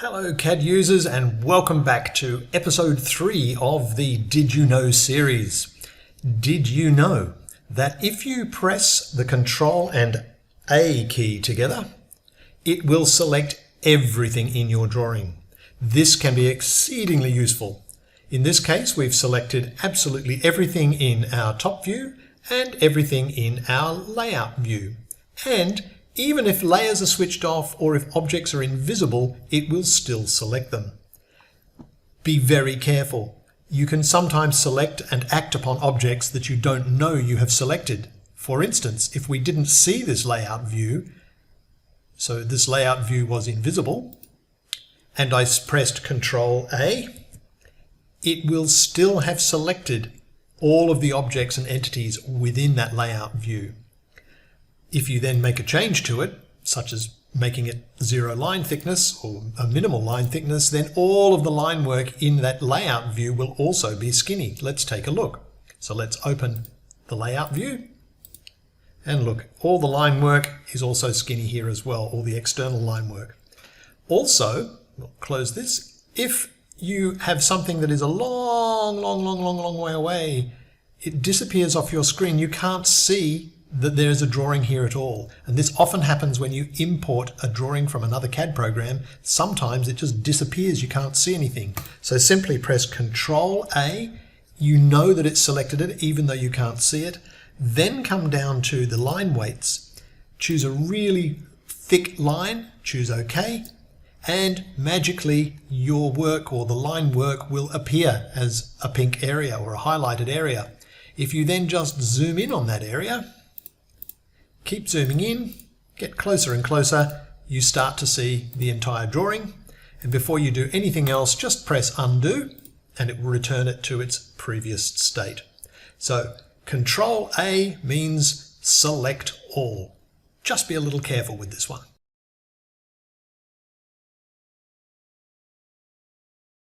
Hello CAD users and welcome back to episode 3 of the Did You Know series. Did you know that if you press the Ctrl and A key together, it will select everything in your drawing? This can be exceedingly useful. In this case, we've selected absolutely everything in our top view and everything in our layout view. And even if layers are switched off or if objects are invisible, it will still select them. Be very careful. You can sometimes select and act upon objects that you don't know you have selected. For instance, if we didn't see this layout view, so this layout view was invisible, and I pressed Ctrl A, it will still have selected all of the objects and entities within that layout view. If you then make a change to it, such as making it 0 line thickness or a minimal line thickness, then all of the line work in that layout view will also be skinny. Let's take a look. So let's open the layout view and look, all the line work is also skinny here as well, all the external line work. Also, we'll close this, if you have something that is a long way away, it disappears off your screen. You can't see that there's a drawing here at all. And this often happens when you import a drawing from another CAD program. Sometimes it just disappears, you can't see anything. So simply press Ctrl A, you know that it's selected it even though you can't see it. Then come down to the line weights, choose a really thick line, choose OK, and magically your work or the line work will appear as a pink area or a highlighted area. If you then just zoom in on that area, keep zooming in, get closer and closer, you start to see the entire drawing. And before you do anything else, just press undo and it will return it to its previous state. So Ctrl A means select all. Just be a little careful with this one.